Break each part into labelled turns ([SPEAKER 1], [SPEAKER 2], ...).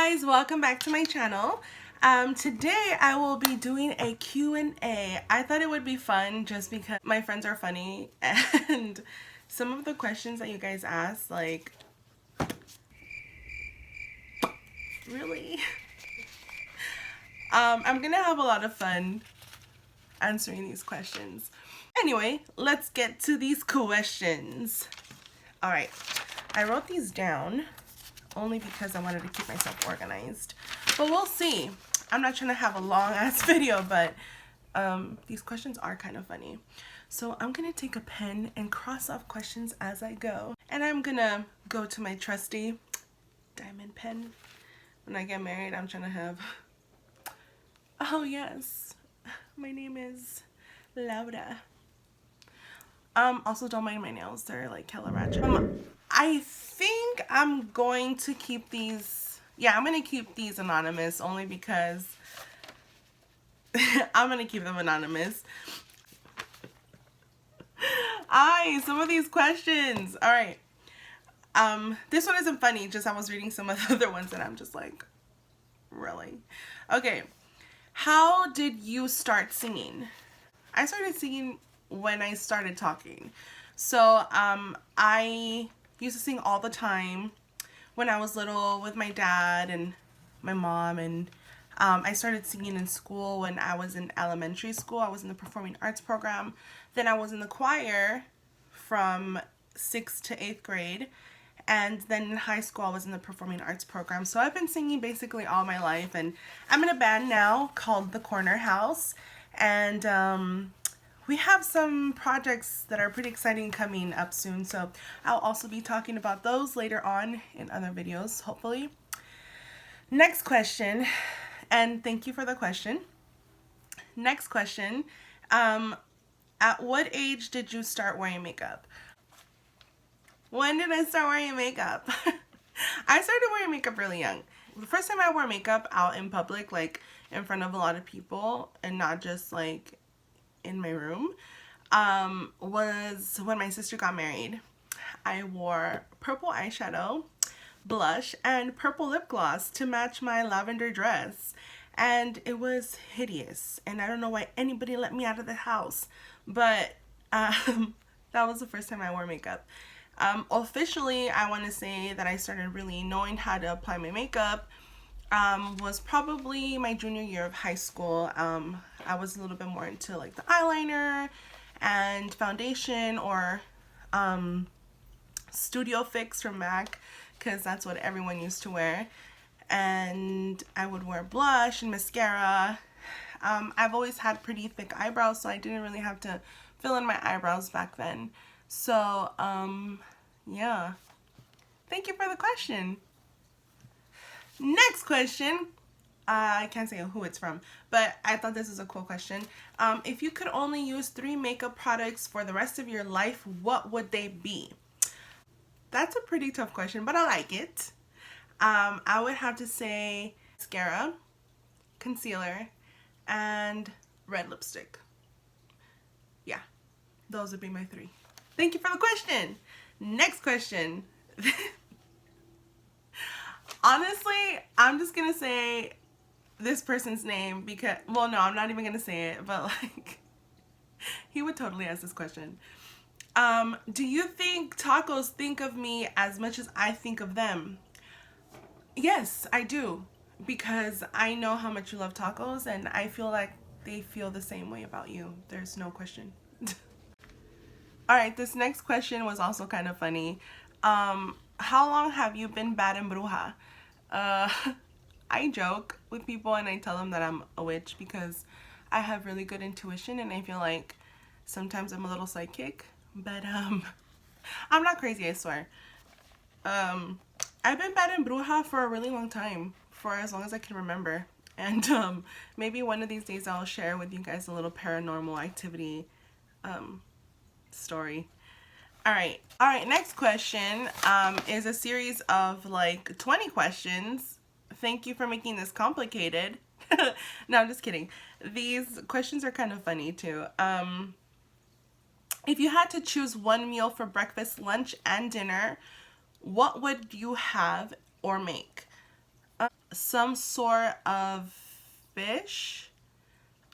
[SPEAKER 1] guys, welcome back to my channel. Today I will be doing a Q&A. I thought it would be fun just because my friends are funny and some of the questions that you guys asked, like, really? I'm gonna have a lot of fun answering these questions. Anyway, let's get to these questions. Alright, I wrote these down only because I wanted to keep myself organized. But we'll see. I'm not trying to have a long ass video, but these questions are kind of funny. So I'm gonna take a pen and cross off questions as I go. And I'm gonna go to my trusty diamond pen. When I get married, I'm trying to have, oh yes, my name is Laura. Also don't mind my nails, they're like hella ratchet. I think I'm going to keep these, yeah, I'm going to keep these anonymous only because I'm going to keep them anonymous. Some of these questions. All right. This one isn't funny, just I was reading some of the other ones and I'm just like, really? Okay. How did you start singing? I started singing when I started talking. So, I used to sing all the time when I was little with my dad and my mom, and I started singing in school when I was in elementary school. I was in the performing arts program. Then I was in the choir from 6th to 8th grade. And then in high school, I was in the performing arts program. So I've been singing basically all my life. And I'm in a band now called The Corner House. And we have some projects that are pretty exciting coming up soon. So I'll also be talking about those later on in other videos, hopefully. Next question. And thank you for the question. Next question. At what age did you start wearing makeup? When did I start wearing makeup? I started wearing makeup really young. The first time I wore makeup out in public, like in front of a lot of people and not just like in my room, was when my sister got married. I wore purple eyeshadow, blush, and purple lip gloss to match my lavender dress. And it was hideous. And I don't know why anybody let me out of the house. But that was the first time I wore makeup. Officially, I want to say that I started really knowing how to apply my makeup was probably my junior year of high school. I was a little bit more into like the eyeliner and foundation, or Studio Fix from MAC, because that's what everyone used to wear. And I would wear blush and mascara. I've always had pretty thick eyebrows, so I didn't really have to fill in my eyebrows back then. So, yeah. Thank you for the question. Next question. I can't say who it's from, but I thought this was a cool question. If you could only use 3 makeup products for the rest of your life, what would they be? That's a pretty tough question, but I like it. I would have to say mascara, concealer, and red lipstick. Yeah, those would be my 3. Thank you for the question. Next question. Honestly, I'm just gonna say this person's name because, well, no, I'm not even gonna say it, but like, he would totally ask this question. Do you think tacos think of me as much as I think of them? Yes, I do, because I know how much you love tacos, and I feel like they feel the same way about you. There's no question. Alright, this next question was also kind of funny. How long have you been bad en bruja? I joke with people and I tell them that I'm a witch because I have really good intuition and I feel like sometimes I'm a little psychic, but I'm not crazy, I swear. I've been bad en bruja for a really long time, for as long as I can remember, and maybe one of these days I'll share with you guys a little paranormal activity story. Alright, next question is a series of like 20 questions. Thank you for making this complicated. No, I'm just kidding. These questions are kind of funny too. If you had to choose one meal for breakfast, lunch, and dinner, what would you have or make? Some sort of fish,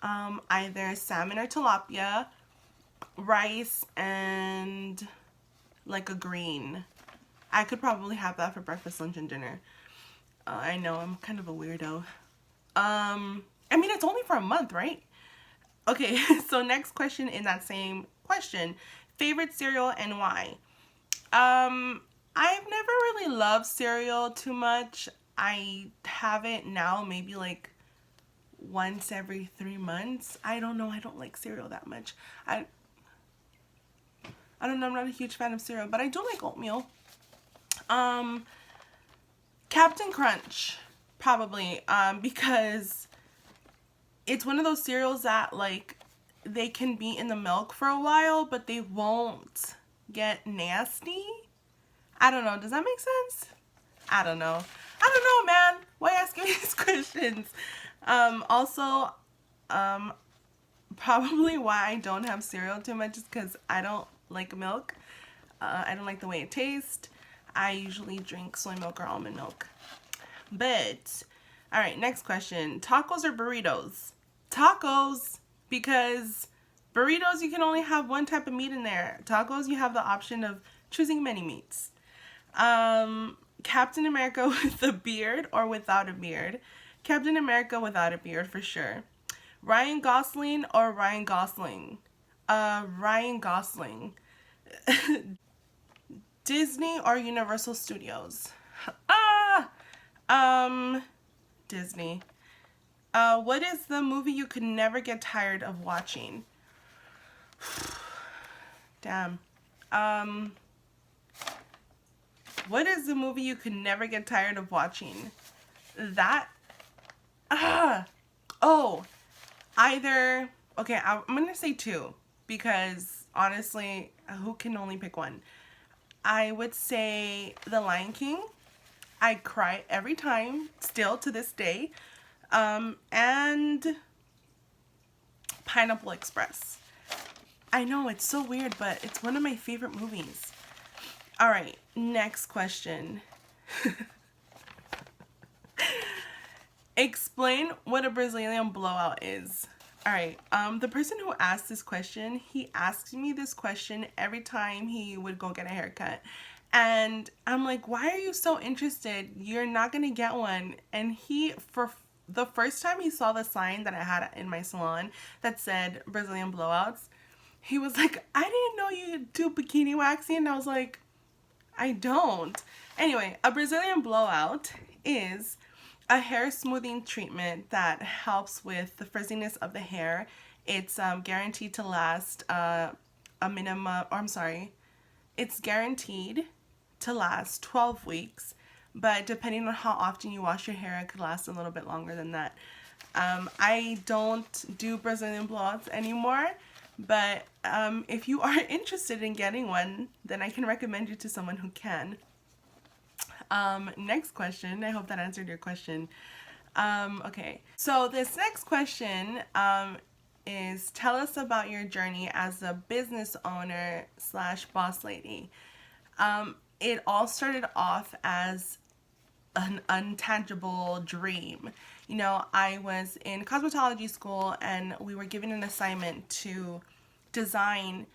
[SPEAKER 1] either salmon or tilapia, rice, and like a green. I could probably have that for breakfast, lunch, and dinner. I know I'm kind of a weirdo. I mean, it's only for a month, right? Okay, so next question in that same question. Favorite cereal and why? I've never really loved cereal too much. I have it now maybe like once every 3 months. I don't know. I don't like cereal that much. I I don't know. I'm not a huge fan of cereal, but I do like oatmeal. Um, Captain Crunch, probably, because it's one of those cereals that like they can be in the milk for a while, but they won't get nasty. I don't know. Does that make sense? I don't know. I don't know, man. Why ask me these questions? Also, um, probably why I don't have cereal too much is because I don't like milk. I don't like the way it tastes. I usually drink soy milk or almond milk. But, all right, next question. Tacos or burritos? Tacos, because burritos, you can only have one type of meat in there. Tacos, you have the option of choosing many meats. Captain America with a beard or without a beard? Captain America without a beard for sure. Ryan Gosling or Ryan Gosling? Ryan Gosling. Disney or Universal Studios? Ah, um, Disney. What is the movie you could never get tired of watching? Damn. Um, what is the movie you could never get tired of watching? That. Ah. Oh, either. Okay, I'm gonna say two because honestly, who can only pick one? I would say The Lion King. I cry every time, still to this day. And Pineapple Express. I know it's so weird, but it's one of my favorite movies. All right, next question. Explain what a Brazilian blowout is. All right, the person who asked this question, he asked me this question every time he would go get a haircut. And I'm like, why are you so interested? You're not gonna get one. And he, for the first time he saw the sign that I had in my salon that said Brazilian blowouts, he was like, I didn't know you do bikini waxing. And I was like, I don't. Anyway, a Brazilian blowout is a hair smoothing treatment that helps with the frizziness of the hair. It's guaranteed to last a minimum, or I'm sorry, it's guaranteed to last 12 weeks, but depending on how often you wash your hair, it could last a little bit longer than that. I don't do Brazilian blowouts anymore, but if you are interested in getting one, then I can recommend you to someone who can. Next question. I hope that answered your question. Okay, so this next question is tell us about your journey as a business owner slash boss lady. It all started off as an untangible dream. You know, I was in cosmetology school and we were given an assignment to design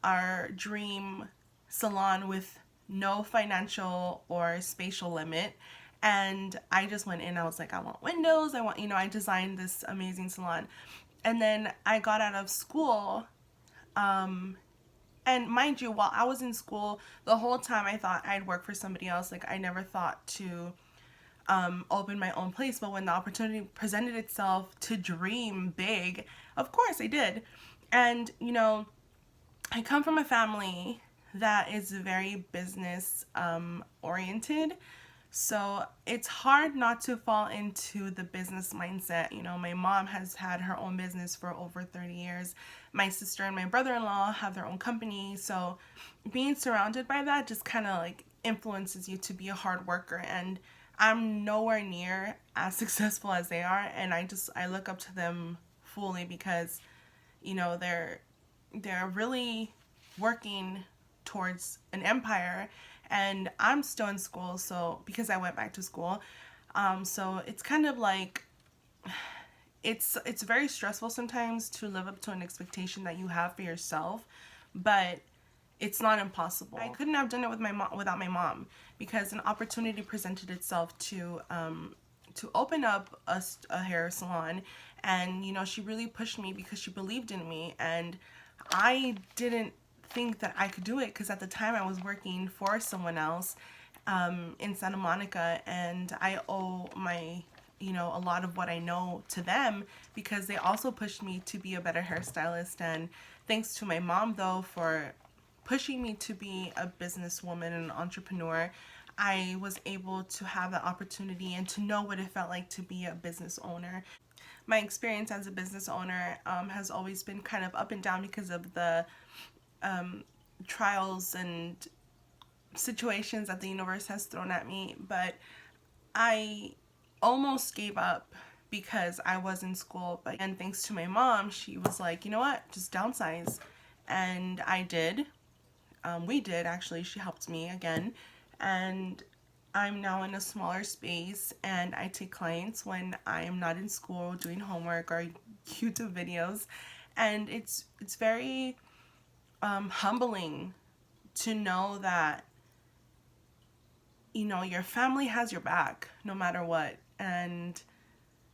[SPEAKER 1] our dream salon with no financial or spatial limit. And I just went in, I was like, I want windows, I want, I designed this amazing salon. And then I got out of school, and mind you, while I was in school, the whole time I thought I'd work for somebody else. Like, I never thought to open my own place. But when the opportunity presented itself to dream big, of course I did. And, I come from a family that is very business oriented. So it's hard not to fall into the business mindset. My mom has had her own business for over 30 years. My sister and my brother-in-law have their own company. So being surrounded by that just kind of like influences you to be a hard worker. And I'm nowhere near as successful as they are. And I look up to them fully because, they're really working towards an empire, and I'm still in school, so because I went back to school, So it's kind of like, it's very stressful sometimes to live up to an expectation that you have for yourself, but it's not impossible. I couldn't have done it with my mom, without my mom, because an opportunity presented itself to open up a hair salon, and you know, she really pushed me because she believed in me, and I didn't think that I could do it because at the time I was working for someone else in Santa Monica, and I owe my, you know, a lot of what I know to them because they also pushed me to be a better hairstylist. And thanks to my mom though for pushing me to be a businesswoman and an entrepreneur, I was able to have the opportunity and to know what it felt like to be a business owner. My experience as a business owner has always been kind of up and down because of the trials and situations that the universe has thrown at me, but I almost gave up because I was in school, but and thanks to my mom, she was like, you know what, just downsize. And I did. We did actually. She helped me again, and I'm now in a smaller space, and I take clients when I am not in school doing homework or YouTube videos, and it's very humbling to know that, you know, your family has your back no matter what. And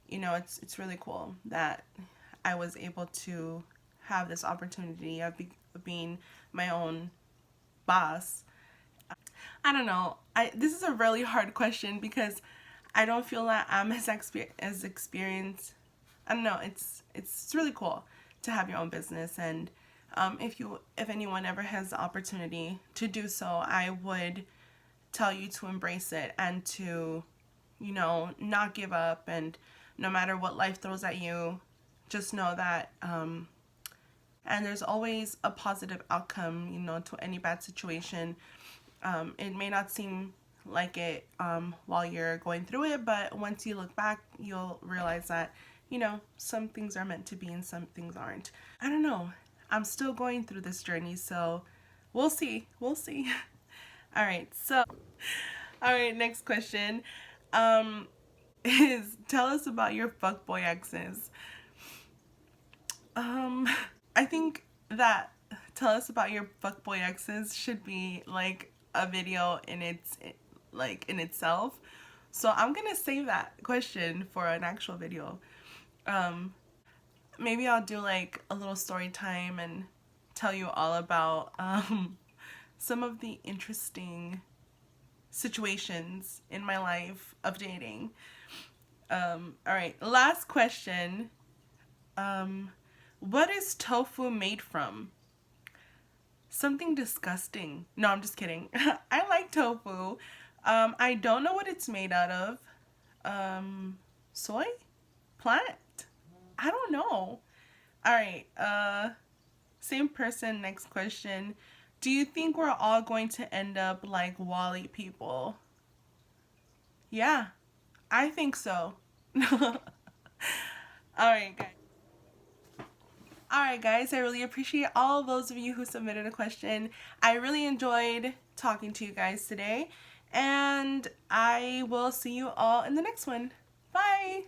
[SPEAKER 1] you know, it's really cool that I was able to have this opportunity of being my own boss. I don't know. This is a really hard question because I don't feel that I'm as experienced. I don't know. It's really cool to have your own business, and if anyone ever has the opportunity to do so, I would tell you to embrace it and to, you know, not give up, and no matter what life throws at you, just know that and there's always a positive outcome, you know, to any bad situation. It may not seem like it while you're going through it, but once you look back, you'll realize that, you know, some things are meant to be and some things aren't. I don't know. I'm still going through this journey, so we'll see. We'll see. All right, so, all right, next question is tell us about your fuckboy exes. I think that tell us about your fuckboy exes should be like a video in in itself. So I'm gonna save that question for an actual video. Maybe I'll do like a little story time and tell you all about some of the interesting situations in my life of dating. All right, last question. What is tofu made from? Something disgusting. No, I'm just kidding. I like tofu. I don't know what it's made out of. Soy? Plant? I don't know. Alright, same person, next question. Do you think we're all going to end up like WALL-E people? Yeah, I think so. Alright, guys. Alright guys, I really appreciate all those of you who submitted a question. I really enjoyed talking to you guys today, and I will see you all in the next one. Bye!